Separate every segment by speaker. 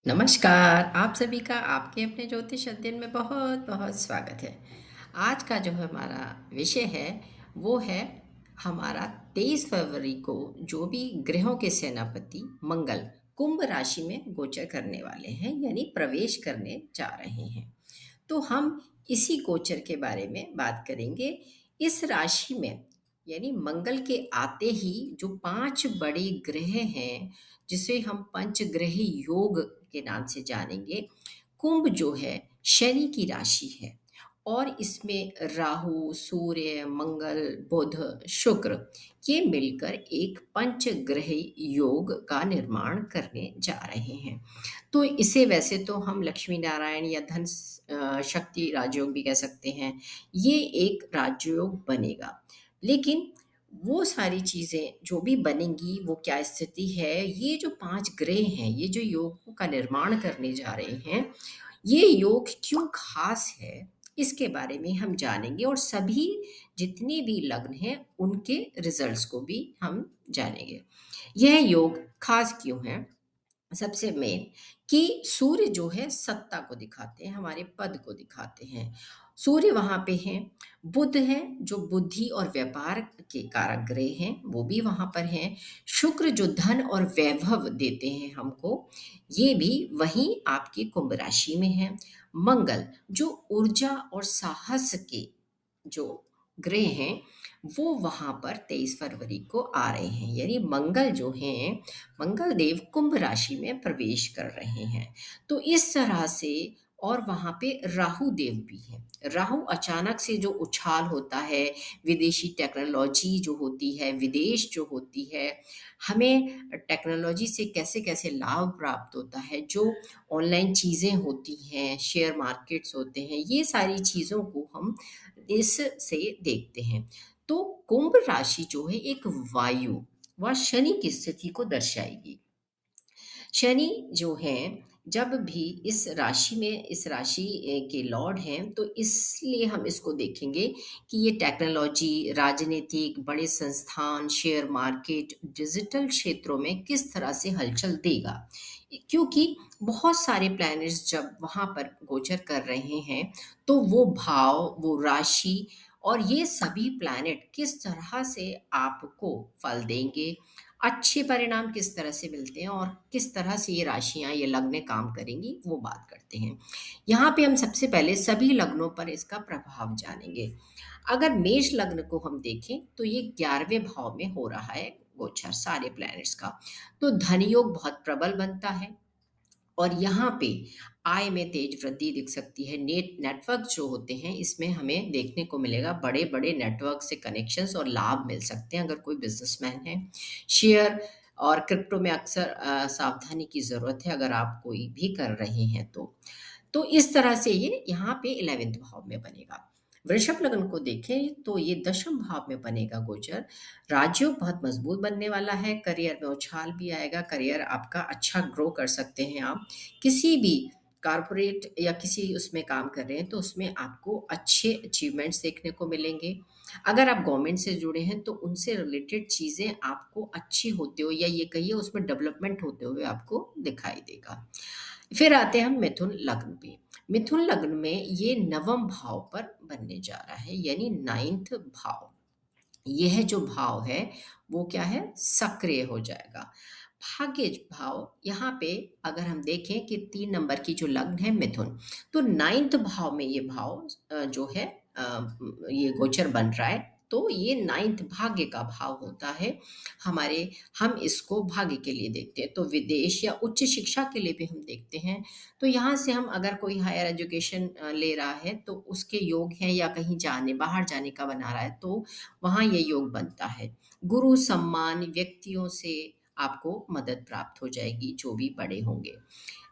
Speaker 1: नमस्कार, आप सभी का आपके अपने ज्योतिष अध्ययन में बहुत बहुत स्वागत है। आज का जो हमारा विषय है वो है हमारा 23 फरवरी को जो भी ग्रहों के सेनापति मंगल कुंभ राशि में गोचर करने वाले हैं यानी प्रवेश करने जा रहे हैं। तो हम इसी गोचर के बारे में बात करेंगे। इस राशि में यानी मंगल के आते ही जो 5 बड़े ग्रह हैं जिसे हम पंचग्रही योग के नाम से जानेंगे। कुंभ जो है शनि की राशि है और इसमें राहु, सूर्य, मंगल, बुध, शुक्र ये मिलकर एक पंचग्रही योग का निर्माण करने जा रहे हैं। तो इसे वैसे तो हम लक्ष्मी नारायण या धन शक्ति राजयोग भी कह सकते हैं। ये एक राजयोग बनेगा, लेकिन वो सारी चीज़ें जो भी बनेंगी वो क्या स्थिति है, ये जो 5 ग्रह हैं, ये जो योग का निर्माण करने जा रहे हैं, ये योग क्यों खास है, इसके बारे में हम जानेंगे और सभी जितने भी लग्न हैं, उनके रिजल्ट्स को भी हम जानेंगे। यह योग खास क्यों है? सबसे मेन कि सूर्य जो है सत्ता को दिखाते हैं, हमारे पद को दिखाते हैं। सूर्य वहाँ पे हैं, बुध है जो बुद्धि और व्यापार के कारक ग्रह हैं, वो भी वहाँ पर हैं। शुक्र जो धन और वैभव देते हैं हमको, ये भी वहीं आपकी कुंभ राशि में है। मंगल जो ऊर्जा और साहस के जो ग्रह हैं, वो वहाँ पर 23 फरवरी को आ रहे हैं। यानी मंगल जो हैं, मंगल देव कुंभ राशि में प्रवेश कर रहे हैं। तो इस तरह से और वहाँ पे राहु देव भी हैं। राहु अचानक से जो उछाल होता है, विदेशी टेक्नोलॉजी जो होती है, विदेश जो होती है, हमें टेक्नोलॉजी से कैसे-कैसे लाभ प्राप्त होता है, जो ऑनलाइन चीज़ें होती हैं, शेयर मार्केट्स होते हैं, ये सारी चीज़ों को हम इससे देखते हैं। तो कुंभ राशि जो है एक वायु व शनि की स्थिति को दर्शाएगी। शनि जो हैं, जब भी इस राशि के लॉर्ड हैं, तो इसलिए हम इसको देखेंगे कि ये टेक्नोलॉजी, राजनीतिक, बड़े संस्थान, शेयर मार्केट, डिजिटल क्षेत्रों में किस तरह से हलचल देगा। क्योंकि बहुत सारे प्लैनेट्स जब वहाँ पर गोचर कर रहे हैं, तो वो भाव, वो राशि और ये सभी प्लैनेट किस तरह से आपको फल देंगे, अच्छे परिणाम किस तरह से मिलते हैं और किस तरह से ये राशियाँ, ये लग्नें काम करेंगी, वो बात करते हैं। यहाँ पे हम सबसे पहले सभी लग्नों पर इसका प्रभाव जानेंगे। अगर मेष लग्न को हम देखें, तो ये 11वें भाव में हो रहा है गोचर सारे प्लैनेट्स का। तो धन योग बहुत प्रबल बनता है और यहाँ पे आय में तेज वृद्धि दिख सकती है। नेटवर्क जो होते हैं, इसमें हमें देखने को मिलेगा बड़े-बड़े नेटवर्क से कनेक्शंस और लाभ मिल सकते हैं अगर कोई बिज़नेसमैन है। शेयर और क्रिप्टो में अक्सर सावधानी की ज़रूरत है अगर आप कोई भी कर रहे हैं तो। तो इस तरह से ये यहाँ पे 11वें भाव में बनेगा। वृषभ लग्न को देखें तो ये 10वें भाव में बनेगा गोचर। राजयोग बहुत मजबूत बनने वाला है, करियर में उछाल भी आएगा, करियर आपका अच्छा ग्रो कर सकते हैं आप। किसी भी कॉर्पोरेट या किसी उसमें काम कर रहे हैं तो उसमें आपको अच्छे अचीवमेंट्स देखने को मिलेंगे। अगर आप गवर्नमेंट से जुड़े हैं तो उनसे रिलेटेड चीज़ें आपको अच्छी होते हुए या ये कहिए उसमें डेवलपमेंट होते हुए आपको दिखाई देगा। फिर आते हैं हम मिथुन लग्न पे। मिथुन लग्न में ये 9वें भाव पर बनने जा रहा है यानी 9th भाव। यह जो भाव है वो क्या है, सक्रिय हो जाएगा। भाग्य भाव यहाँ पे अगर हम देखें कि 3 नंबर की जो लग्न है मिथुन, तो 9th भाव में ये भाव जो है ये गोचर बन रहा है। तो ये 9th भाग्य का भाव होता है हमारे, हम इसको भाग्य के लिए देखते हैं। तो विदेश या उच्च शिक्षा के लिए भी हम देखते हैं। तो यहाँ से हम अगर कोई हायर एजुकेशन ले रहा है तो उसके योग हैं या कहीं जाने बाहर जाने का बना रहा है तो वहाँ ये योग बनता है। गुरु सम्मान, व्यक्तियों से आपको मदद प्राप्त हो जाएगी जो भी बड़े होंगे।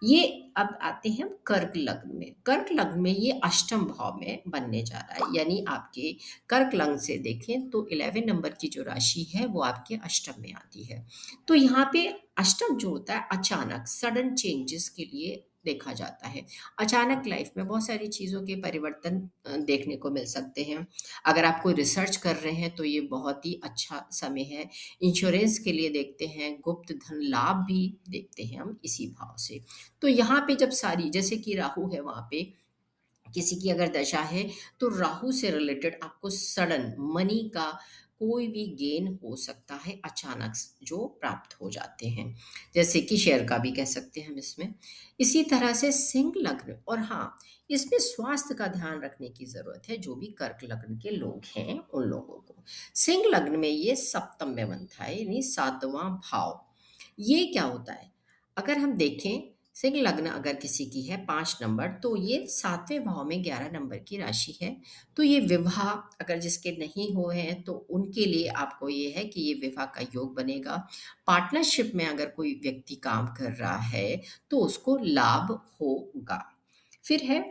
Speaker 1: ये अब आते हैं हम कर्क लग्न में। कर्क लग्न में ये अष्टम भाव में बनने जा रहा है यानी आपके कर्क लग्न से देखें तो 11 नंबर की जो राशि है वो आपके अष्टम में आती है। तो यहाँ पे अष्टम जो होता है अचानक सडन चेंजेस के लिए देखा जाता है। अचानक लाइफ में बहुत सारी चीज़ों के परिवर्तन देखने को मिल सकते हैं। अगर आप कोई रिसर्च कर रहे हैं तो ये बहुत ही अच्छा समय है। इंश्योरेंस के लिए देखते हैं, गुप्त धन लाभ भी देखते हैं हम इसी भाव से। तो यहाँ पे जब सारी, जैसे कि राहु है वहाँ पे, किसी की अगर दशा है तो राहु से रिलेटेड आपको सडन मनी का कोई भी गेन हो सकता है, अचानक जो प्राप्त हो जाते हैं, जैसे कि शेयर का भी कह सकते हैं हम इसमें। इसी तरह से सिंह लग्न, और हाँ, इसमें स्वास्थ्य का ध्यान रखने की जरूरत है। जो भी कर्क लग्न के लोग हैं उन लोगों को, सिंह लग्न में ये सप्तम में बनता है, यानी सातवां भाव। ये क्या होता है, अगर हम देखें, सिंह लग्न अगर किसी की है 5 नंबर, तो ये सातवें भाव में 11 नंबर की राशि है। तो ये विवाह अगर जिसके नहीं हुए हैं तो उनके लिए आपको ये है कि ये विवाह का योग बनेगा। पार्टनरशिप में अगर कोई व्यक्ति काम कर रहा है तो उसको लाभ होगा। फिर है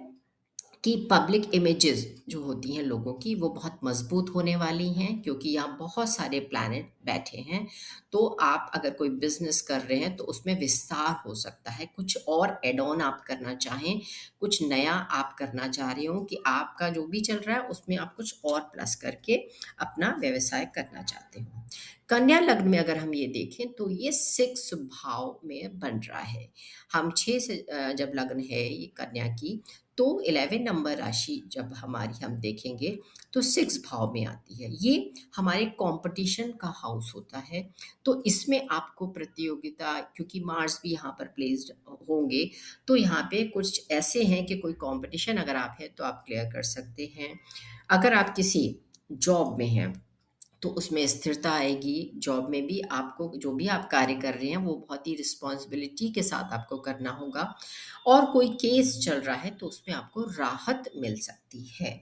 Speaker 1: कि पब्लिक इमेजेस जो होती हैं लोगों की, वो बहुत मजबूत होने वाली हैं, क्योंकि यहाँ बहुत सारे प्लैनेट बैठे हैं। तो आप अगर कोई बिजनेस कर रहे हैं तो उसमें विस्तार हो सकता है, कुछ और एड ऑन आप करना चाहें, कुछ नया आप करना चाह रहे हो कि आपका जो भी चल रहा है उसमें आप कुछ और प्लस करके अपना व्यवसाय करना चाहते हो। कन्या लग्न में अगर हम ये देखें तो ये 6 भाव में बन रहा है। हम 6 से जब लग्न है ये कन्या की, तो 11 नंबर राशि जब हमारी हम देखेंगे तो 6 भाव में आती है। ये हमारे कंपटीशन का हाउस होता है। तो इसमें आपको प्रतियोगिता, क्योंकि मार्स भी यहाँ पर प्लेस्ड होंगे, तो यहाँ पे कुछ ऐसे हैं कि कोई कंपटीशन अगर आप है तो आप क्लियर कर सकते हैं। अगर आप किसी जॉब में हैं तो उसमें स्थिरता आएगी। जॉब में भी आपको जो भी आप कार्य कर रहे हैं वो बहुत ही रिस्पॉन्सिबिलिटी के साथ आपको करना होगा। और कोई केस चल रहा है तो उसमें आपको राहत मिल सकती है।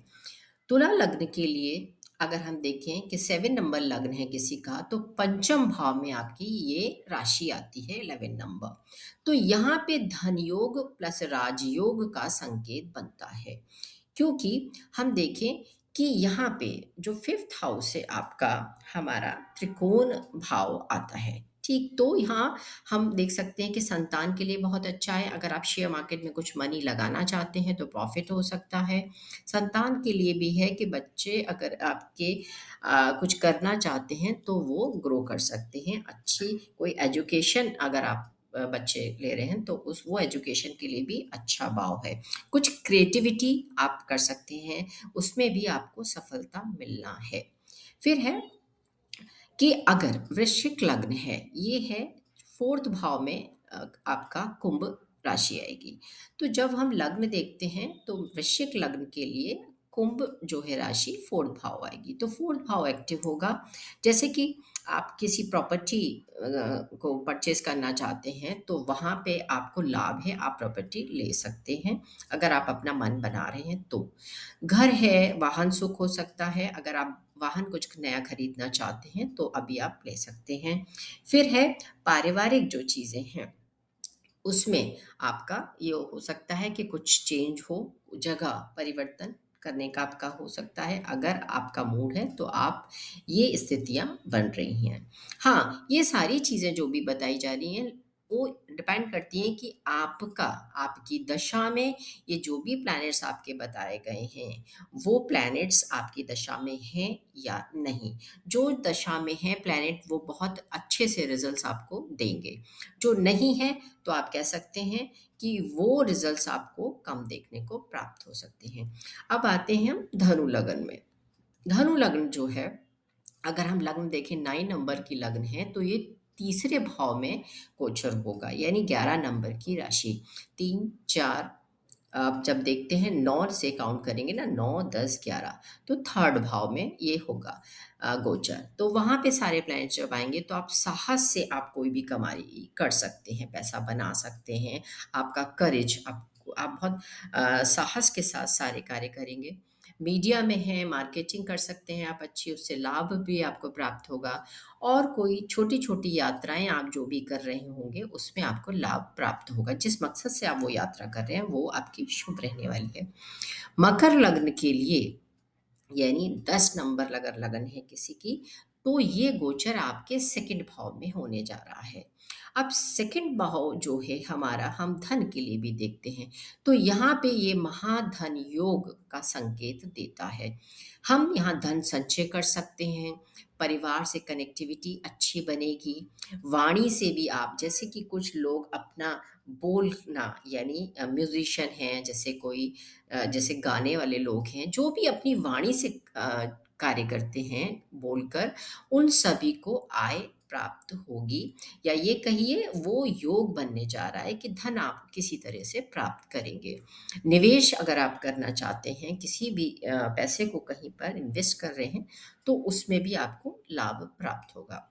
Speaker 1: तुला लग्न के लिए अगर हम देखें कि 7 नंबर लग्न है किसी का, तो पंचम भाव में आपकी ये राशि आती है 11 नंबर। तो यहाँ पे धन योग प्लस राजयोग का संकेत बनता है, क्योंकि हम देखें कि यहाँ पे जो 5th हाउस है आपका, हमारा त्रिकोण भाव आता है। ठीक, तो यहाँ हम देख सकते हैं कि संतान के लिए बहुत अच्छा है। अगर आप शेयर मार्केट में कुछ मनी लगाना चाहते हैं तो प्रॉफिट हो सकता है। संतान के लिए भी है कि बच्चे अगर आपके कुछ करना चाहते हैं तो वो ग्रो कर सकते हैं। अच्छी कोई एजुकेशन अगर आप बच्चे ले रहे हैं तो उस वो एजुकेशन के लिए भी अच्छा भाव है। कुछ क्रिएटिविटी आप कर सकते हैं, उसमें भी आपको सफलता मिलना है। फिर है कि अगर वृश्चिक लग्न है, ये है 4th भाव में, आपका कुंभ राशि आएगी। तो जब हम लग्न देखते हैं तो वृश्चिक लग्न के लिए कुंभ जो है राशि 4th भाव आएगी, तो 4th भाव एक्टिव होगा। जैसे कि आप किसी प्रॉपर्टी को परचेज करना चाहते हैं तो वहाँ पे आपको लाभ है, आप प्रॉपर्टी ले सकते हैं अगर आप अपना मन बना रहे हैं तो। घर है, वाहन सुख हो सकता है, अगर आप वाहन कुछ नया खरीदना चाहते हैं तो अभी आप ले सकते हैं। फिर है पारिवारिक जो चीज़ें हैं, उसमें आपका ये हो सकता है कि कुछ चेंज हो, जगह परिवर्तन करने का आपका हो सकता है। अगर आपका मूड है तो आप, ये स्थितियाँ बन रही हैं। हाँ, ये सारी चीज़ें जो भी बताई जा रही हैं वो डिपेंड करती हैं कि आपका, आपकी दशा में ये जो भी प्लैनेट्स आपके बताए गए हैं वो प्लैनेट्स आपकी दशा में हैं या नहीं। जो दशा में है प्लैनेट वो बहुत अच्छे से रिजल्ट्स आपको देंगे। जो नहीं है तो आप कह सकते हैं कि वो रिजल्ट्स आपको कम देखने को प्राप्त हो सकते हैं। अब आते हैं हम धनु लगन में। धनु लग्न जो है, अगर हम लग्न देखें 9 नंबर की लग्न है तो ये तीसरे भाव में गोचर होगा, यानी 11 नंबर की राशि। 3 4, आप जब देखते हैं 9 से काउंट करेंगे ना, 9 10 11, तो 3rd भाव में ये होगा गोचर। तो वहाँ पे सारे प्लैनेट्स जब आएंगे तो आप साहस से आप कोई भी कमाई कर सकते हैं, पैसा बना सकते हैं। आपका करेज, आप बहुत साहस के साथ सारे कार्य करेंगे। मीडिया में है, मार्केटिंग कर सकते हैं आप अच्छी, उससे लाभ भी आपको प्राप्त होगा। और कोई छोटी-छोटी यात्राएँ आप जो भी कर रहे होंगे, उसमें आपको लाभ प्राप्त होगा। जिस मकसद से आप वो यात्रा कर रहे हैं, वो आपकी शुभ रहने वाली है। मकर लग्न के लिए, यानी 10 नंबर अगर लगन है किसी की, तो ये गोचर आपके सेकंड भाव में होने जा रहा है। अब सेकंड भाव जो है हमारा, हम धन के लिए भी देखते हैं, तो यहाँ पे ये महाधन योग का संकेत देता है। हम यहाँ धन संचय कर सकते हैं, परिवार से कनेक्टिविटी अच्छी बनेगी, वाणी से भी आप, जैसे कि कुछ लोग अपना बोलना, यानी म्यूजिशियन हैं, जैसे कोई जैसे गाने वाले लोग हैं, जो भी अपनी वाणी से कार्य करते हैं बोलकर, उन सभी को आय प्राप्त होगी। या ये कहिए वो योग बनने जा रहा है कि धन आप किसी तरह से प्राप्त करेंगे। निवेश अगर आप करना चाहते हैं, किसी भी पैसे को कहीं पर इन्वेस्ट कर रहे हैं, तो उसमें भी आपको लाभ प्राप्त होगा,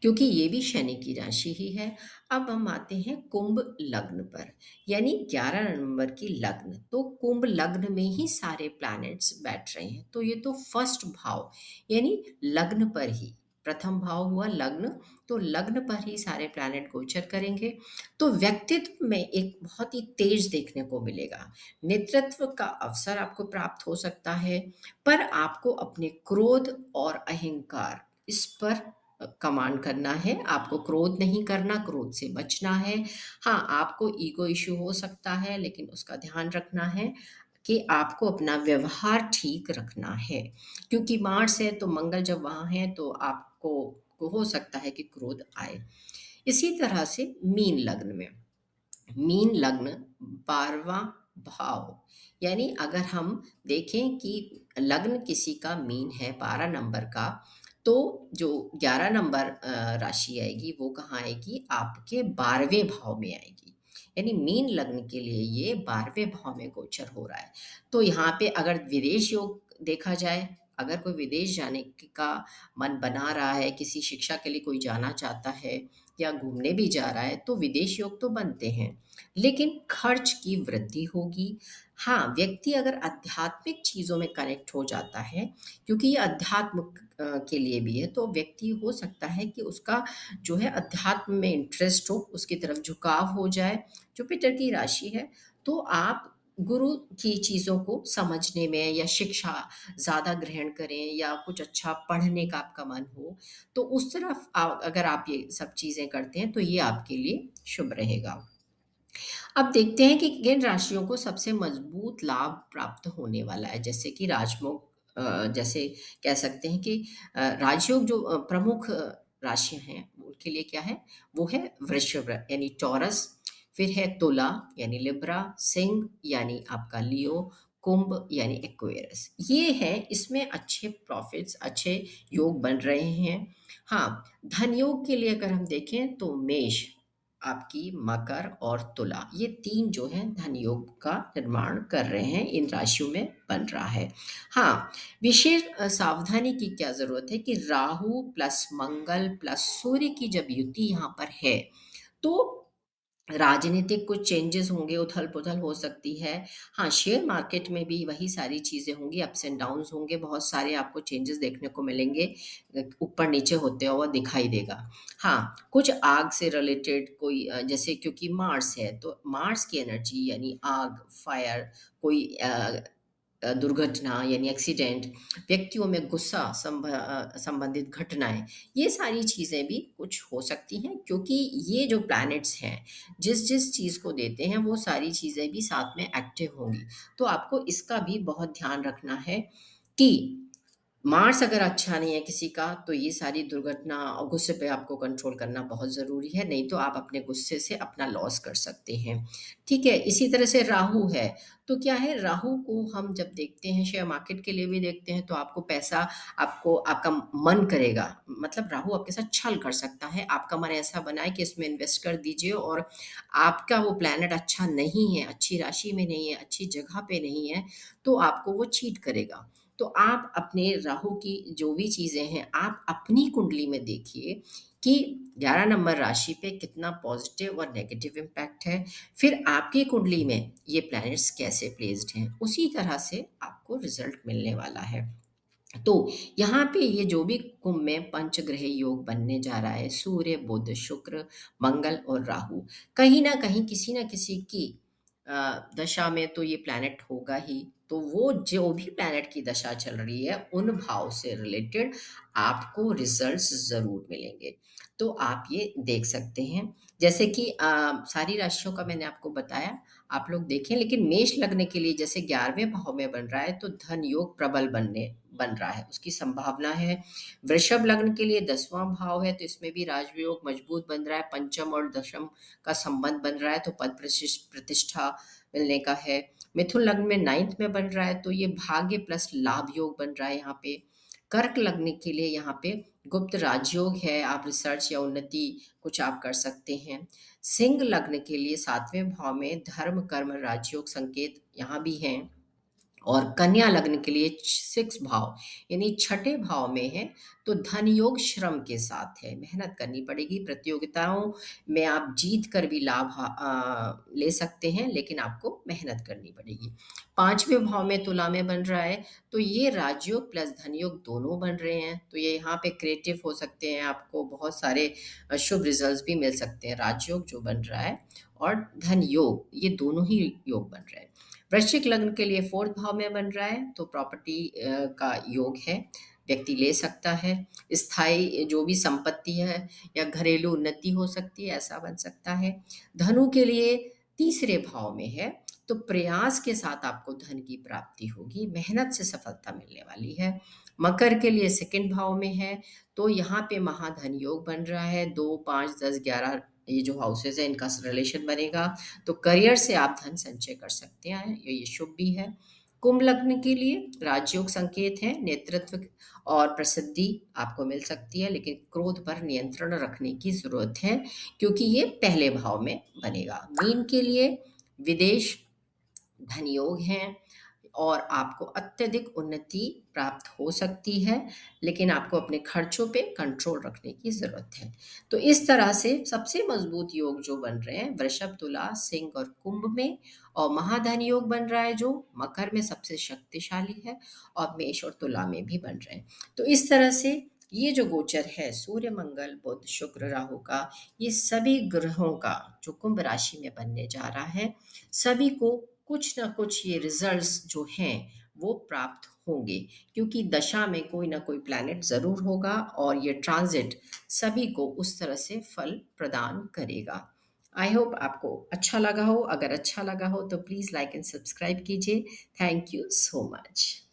Speaker 1: क्योंकि ये भी शनि की राशि ही है। अब हम आते हैं कुंभ लग्न पर, यानी 11 नवंबर की लग्न, तो कुंभ लग्न में ही सारे प्लैनेट्स बैठ रहे हैं, तो ये तो फर्स्ट भाव, यानी लग्न पर ही, प्रथम भाव हुआ लग्न, तो लग्न पर ही सारे प्लैनेट गोचर करेंगे। तो व्यक्तित्व में एक बहुत ही तेज देखने को मिलेगा, नेतृत्व का अवसर आपको प्राप्त हो सकता है, पर आपको अपने क्रोध और अहंकार, इस पर कमांड करना है। आपको क्रोध नहीं करना, क्रोध से बचना है। हाँ, आपको ईगो इश्यू हो सकता है, लेकिन उसका ध्यान रखना है कि आपको अपना व्यवहार ठीक रखना है, क्योंकि मार्स है तो मंगल जब वहाँ है तो आपको को हो सकता है कि क्रोध आए। इसी तरह से मीन लग्न में, मीन लग्न 12वां भाव, यानी अगर हम देखें कि लग्न किसी का मीन है 12 नंबर का, तो जो 11 नंबर राशि आएगी वो कहाँ आएगी, आपके 12वें भाव में आएगी। यानी मीन लग्न के लिए ये 12वें भाव में गोचर हो रहा है। तो यहाँ पे अगर विदेश योग देखा जाए, अगर कोई विदेश जाने का मन बना रहा है, किसी शिक्षा के लिए कोई जाना चाहता है या घूमने भी जा रहा है, तो विदेश योग तो बनते हैं, लेकिन खर्च की वृद्धि होगी। हाँ, व्यक्ति अगर आध्यात्मिक चीज़ों में कनेक्ट हो जाता है, क्योंकि ये अध्यात्म के लिए भी है, तो व्यक्ति हो सकता है कि उसका जो है अध्यात्म में इंटरेस्ट हो, उसकी तरफ झुकाव हो जाए। जुपिटर की राशि है, तो आप गुरु की चीज़ों को समझने में या शिक्षा ज़्यादा ग्रहण करें, या कुछ अच्छा पढ़ने का आपका मन हो, तो उस तरफ अगर आप ये सब चीज़ें करते हैं तो ये आपके लिए शुभ रहेगा। अब देखते हैं कि किन राशियों को सबसे मजबूत लाभ प्राप्त होने वाला है, जैसे कि राजयोग, जैसे कह सकते हैं कि राजयोग जो प्रमुख राशियां हैं उनके लिए क्या है, वो है वृषभ यानी टॉरस, फिर है तुला यानी लिब्रा, सिंह यानी आपका लियो, कुंभ यानी एक्वेरियस। ये है, इसमें अच्छे प्रॉफिट्स, अच्छे योग बन रहे हैं। हाँ, धन योग के लिए अगर हम देखें तो मेष, आपकी मकर और तुला, ये तीन जो हैं धन योग का निर्माण कर रहे हैं, इन राशियों में बन रहा है। हाँ, विशेष सावधानी की क्या जरूरत है कि राहु प्लस मंगल प्लस सूर्य की जब युति यहाँ पर है, तो राजनीतिक कुछ चेंजेस होंगे, उथल-पुथल हो सकती है। हाँ, शेयर मार्केट में भी वही सारी चीज़ें होंगी, अप्स एंड डाउन्स होंगे, बहुत सारे आपको चेंजेस देखने को मिलेंगे, ऊपर-नीचे होते हुआ दिखाई देगा। हाँ, कुछ आग से रिलेटेड कोई जैसे, क्योंकि मार्स है, तो मार्स की एनर्जी यानी आग, फायर, कोई दुर्घटना यानी एक्सीडेंट, व्यक्तियों में गुस्सा संबंधित घटनाएँ, ये सारी चीज़ें भी कुछ हो सकती हैं, क्योंकि ये जो प्लैनेट्स हैं, जिस-जिस चीज़ को देते हैं, वो सारी चीज़ें भी साथ में एक्टिव होंगी। तो आपको इसका भी बहुत ध्यान रखना है कि मार्स अगर अच्छा नहीं है किसी का, तो ये सारी दुर्घटना और गुस्से पे आपको कंट्रोल करना बहुत ज़रूरी है, नहीं तो आप अपने गुस्से से अपना लॉस कर सकते हैं। ठीक है? इसी तरह से राहु है, तो क्या है, राहु को हम जब देखते हैं, शेयर मार्केट के लिए भी देखते हैं, तो आपको पैसा, आपको आपका मन करेगा, मतलब राहु आपके साथ छल कर सकता है, आपका मन ऐसा बनाए कि इसमें इन्वेस्ट कर दीजिए, और आपका वो प्लैनेट अच्छा नहीं है, अच्छी राशि में नहीं है, अच्छी जगह पे नहीं है, तो आपको वो चीट करेगा। तो आप अपने राहु की जो भी चीज़ें हैं, आप अपनी कुंडली में देखिए कि 11 नंबर राशि पे कितना पॉजिटिव और नेगेटिव इम्पैक्ट है। फिर आपकी कुंडली में ये प्लैनेट्स कैसे प्लेस्ड हैं, उसी तरह से आपको रिज़ल्ट मिलने वाला है। तो यहाँ पे ये जो भी कुंभ में पंचग्रह योग बनने जा रहा है, सूर्य, बुध, शुक्र, मंगल और राहु, कहीं न कहीं किसी न किसी की दशा में तो ये प्लैनेट होगा ही, तो वो जो भी प्लैनेट की दशा चल रही है उन भाव से रिलेटेड आपको रिजल्ट्स ज़रूर मिलेंगे। तो आप ये देख सकते हैं। जैसे कि सारी राशियों का मैंने आपको बताया, आप लोग देखें। लेकिन मेष लग्न के लिए जैसे 11वें भाव में बन रहा है तो धन योग प्रबल बन रहा है, उसकी संभावना है। वृषभ लग्न के लिए 10वां भाव है तो इसमें भी राजयोग मजबूत बन रहा है, पंचम और दशम का संबंध बन रहा है तो पद प्रतिष्ठा मिलने का है। मिथुन लग्न में 9th में बन रहा है तो ये भाग्य प्लस लाभ योग बन रहा है यहाँ पे। कर्क लग्न के लिए यहाँ पे गुप्त राजयोग है, आप रिसर्च या उन्नति कुछ आप कर सकते हैं। सिंह लग्न के लिए 7वें भाव में धर्म कर्म राजयोग संकेत यहाँ भी हैं। और कन्या लग्न के लिए 6 भाव यानी छठे भाव में है तो धन योग श्रम के साथ है, मेहनत करनी पड़ेगी। प्रतियोगिताओं में आप जीत कर भी लाभ ले सकते हैं, लेकिन आपको मेहनत करनी पड़ेगी। 5वें भाव में तुला में बन रहा है तो ये राजयोग प्लस धन योग दोनों बन रहे हैं, तो ये यहाँ पे क्रिएटिव हो सकते हैं, आपको बहुत सारे शुभ रिजल्ट्स भी मिल सकते हैं। राजयोग जो बन रहा है और धन योग, ये दोनों ही योग बन रहे हैं। वृश्चिक लग्न के लिए 4th भाव में बन रहा है तो प्रॉपर्टी का योग है, व्यक्ति ले सकता है। स्थायी जो भी संपत्ति है या घरेलू उन्नति हो सकती है, ऐसा बन सकता है। धनु के लिए 3रे भाव में है तो प्रयास के साथ आपको धन की प्राप्ति होगी, मेहनत से सफलता मिलने वाली है। मकर के लिए 2nd भाव में है तो यहाँ पे महाधन योग बन रहा है, 2 5 10 11 ये जो हाउसेज है इनका रिलेशन बनेगा तो करियर से आप धन संचय कर सकते हैं, ये शुभ भी है। कुंभ लग्न के लिए राजयोग संकेत है, नेतृत्व और प्रसिद्धि आपको मिल सकती है, लेकिन क्रोध पर नियंत्रण रखने की जरूरत है क्योंकि ये पहले भाव में बनेगा। मीन के लिए विदेश धन योग हैं और आपको अत्यधिक उन्नति प्राप्त हो सकती है, लेकिन आपको अपने खर्चों पे कंट्रोल रखने की ज़रूरत है। तो इस तरह से सबसे मजबूत योग जो बन रहे हैं वृषभ, तुला, सिंह और कुंभ में, और महाधन योग बन रहा है जो मकर में सबसे शक्तिशाली है, और मेष और तुला में भी बन रहे हैं। तो इस तरह से ये जो गोचर है सूर्य, मंगल, बुध, शुक्र, राहु का, ये सभी ग्रहों का जो कुंभ राशि में बनने जा रहा है, सभी को कुछ ना कुछ ये रिजल्ट्स जो हैं वो प्राप्त होंगे, क्योंकि दशा में कोई ना कोई प्लैनेट ज़रूर होगा और ये ट्रांजिट सभी को उस तरह से फल प्रदान करेगा। आई होप आपको अच्छा लगा हो। अगर अच्छा लगा हो तो प्लीज़ लाइक एंड सब्सक्राइब कीजिए। Thank you so much.